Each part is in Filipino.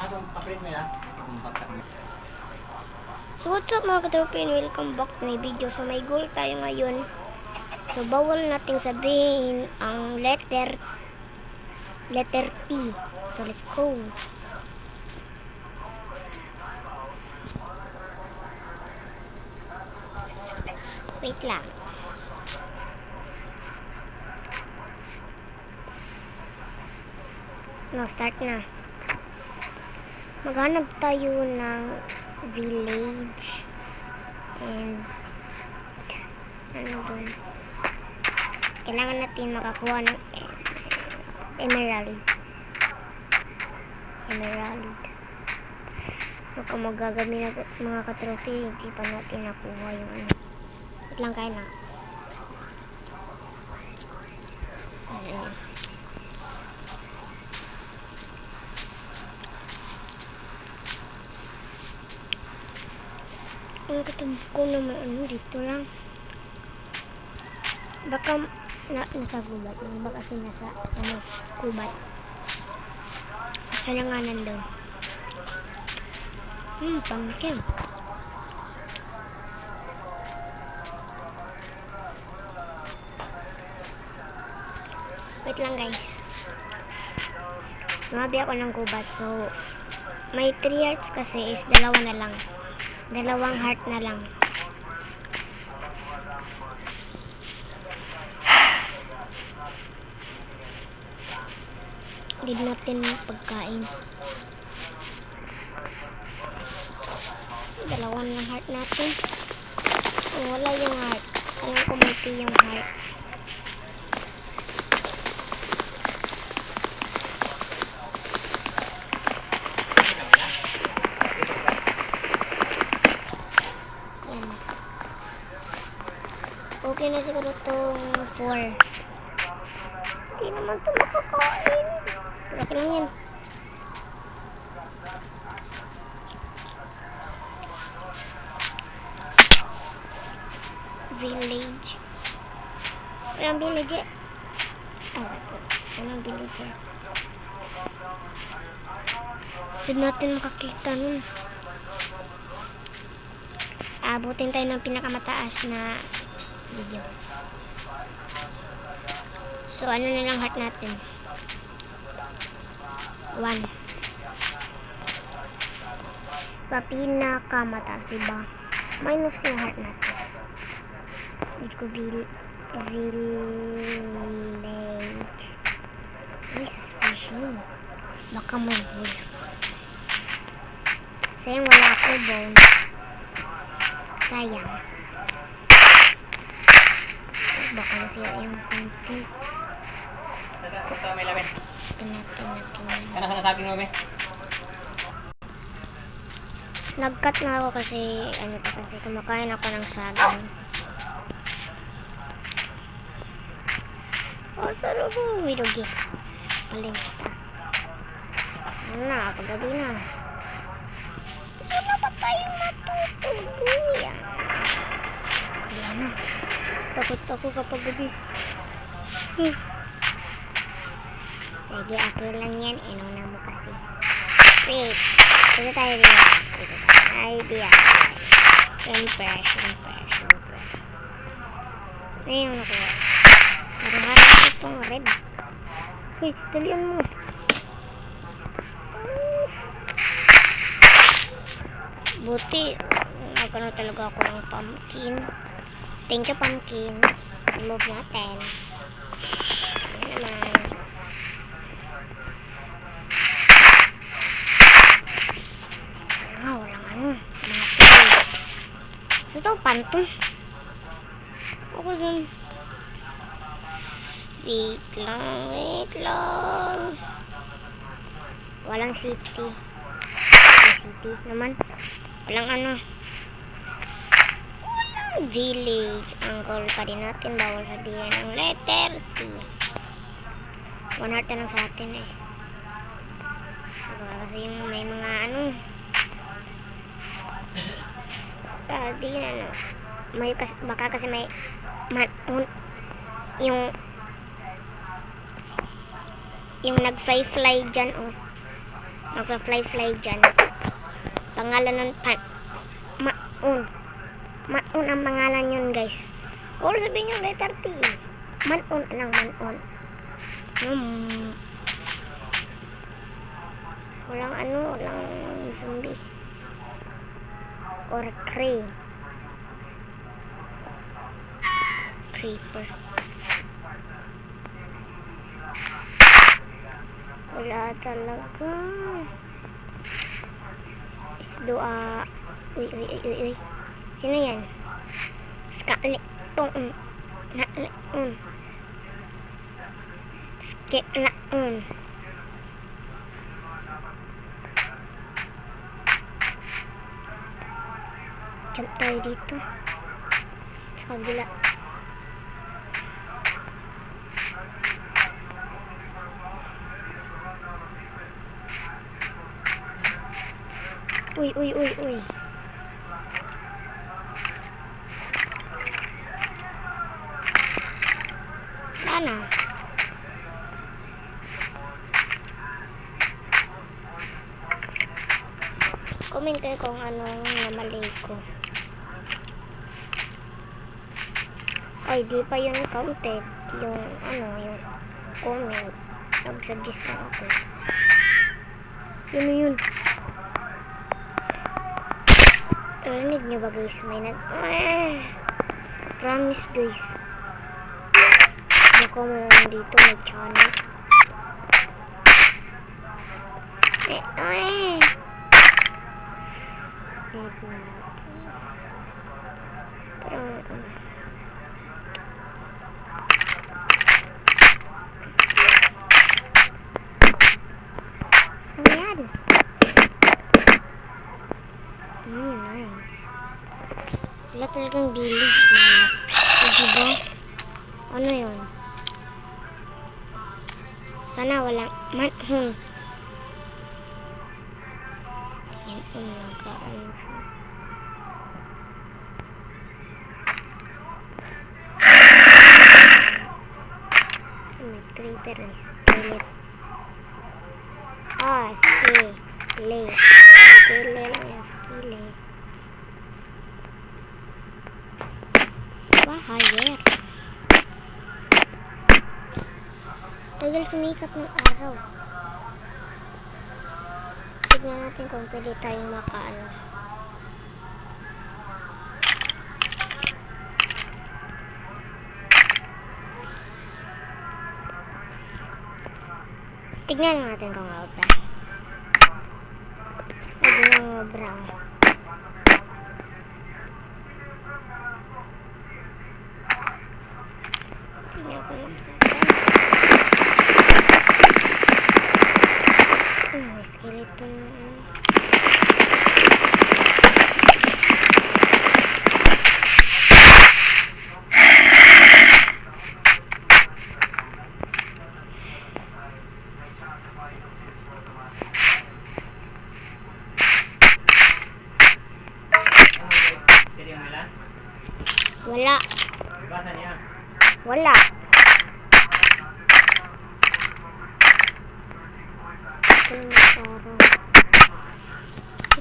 So what's up mga katropa, and welcome back to my video. So may goal tayo ngayon. So bawal nating sabihin ang letter T. So let's go. Wait lang. No, start na. Maghanap tayo ng village and ano dun, kailangan natin makakuha ng emerald. Baka magagamit na mga katropi, hindi pa natin nakuha yung ano. Wait lang, kaya na. Ang katumbo ko naman ano dito lang. Baka nasa gubat. Baka kasi nasa ano, gubat. Sana nga nandun. Pumpkin. Wait lang guys. Sumabi ako ng gubat. So, may 3 hearts kasi is dalawa na lang. Dalawang heart na lang. Need natin pagkain. Dalawang lang heart natin. Wala yung heart. Alam ko may yung heart. Okay na siguro itong 4. Hindi naman ito makakain. Laki lang yan. Village. Walang village eh. Walang village eh. Hindi natin makakita nun. Abutin tayo ng pinakamataas na video. So ano na lang heart natin? 1. Pinakamataas, diba? Minus yung heart natin. Dito ko village. This is special. Baka may wolf. Sayang wala ako bone. Sayang. Baka nasira yung konti. Ito may lamin. Kana sa saging mo, be? Nag-cut na ako kasi kasi kumakain ako ng saging. Oh, sarap mo. Wirugi. Paling kita. Ano na, paggabi na. Gusto na ba tayong matutuluyan? Wala na. Takot ako kapag gabi. Sige, okay lang yan. Inuna mo kasi. Wait. Dito tayo din. Idea. Impress. Ano yung nakuha? Marang-marang itong red. Uy, dalian mo. Buti. Nagkano talaga ako ng pumpkin. Thank you, pumpkin. Remove natin. Ano naman. Walang ano. Mga pili. So, ito, pantong. Ako dun. Wait lang. Walang city. City naman. Walang ano. Village. Ang goal pa din natin, bawal sabihin ang letter T. 1 heart na lang sa atin eh. Kasi yung may mga ano, di na ano, may baka kasi may yung nag-fly dyan, oh. Magpa-fly dyan. Pangalan nun, Maun. Maun ang pangalan yun, guys. O, sabihin nyo, letter T. Maun lang, Maun. Walang zombie. Or creeper. Wala talaga. Isdoa. Uy. Sino yan? Skalitong. Naon. Skelaon. Jump tayo dito. Sa kabila. Uy. Sana. Comment kayo kung anong namali ko. Ay, di pa yun counted. Yung comment. Nag-suggest lang ako. Yun. Rinig nyo ba, guys? Promise, guys. Baka mayroon dito, may channel. Nice. Wala talagang village, malas. Diba? Ano yun? Sana walang manhole. Yan ang nagkaan siya. May creeper na skeleton. Skeleton. Hayer. Tagal sumikat ng araw. Tignan natin kung pwede tayong makaano. Tignan natin kung obra. Pwede nang obra. Skeleton. Wala. Wala.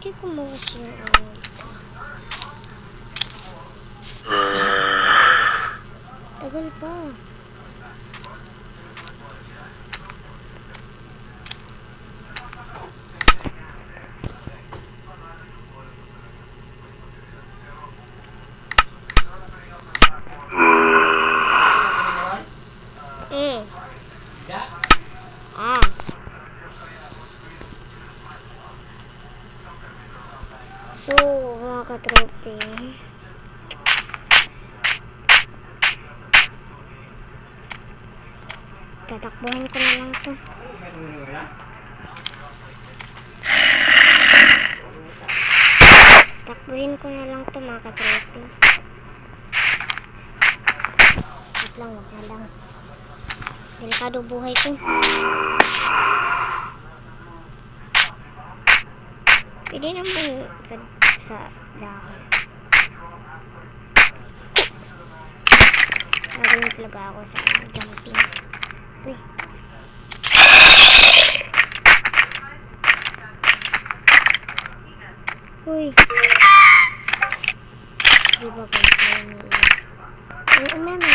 Hindi ko mawas yung ano ito. Tagal pa. So, mga katropi, tatakbuhin ko na lang to. Takbuhin ko na lang to, mga katropi. Wait lang, wag na lang. Delikado buhay ko. Pwede naman sa dahon. Nagaling talaga ako sa jumping. Uy. Uy. Di ba guys? Ang umeme.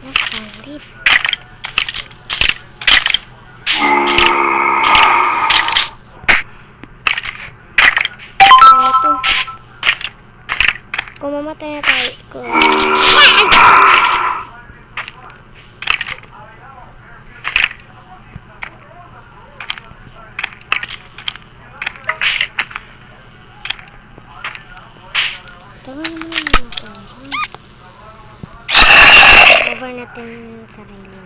Nakandit. Ano to? Kung mamatay na tayo, tama naman yung mga to. Cover natin yung sarili.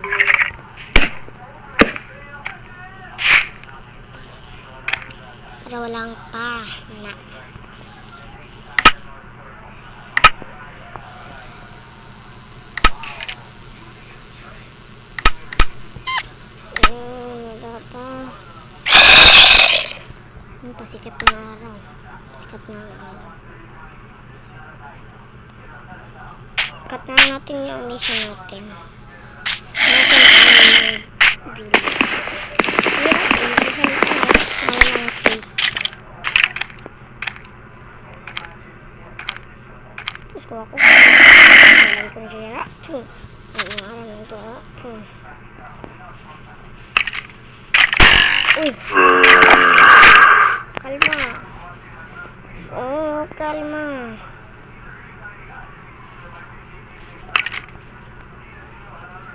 Para walang pa na. Pasikat na araw. Pasikat na araw. Cut na natin yung mission natin. Natin ang video. Hirap eh. Kasi nawalang cake. Tapos ko ako. Nawalan ko siya. Ang araw ng ito. Uy! Kalma. Oh, kalma.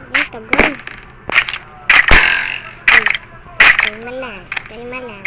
Ang tagal. Kalma lang. Kalma lang.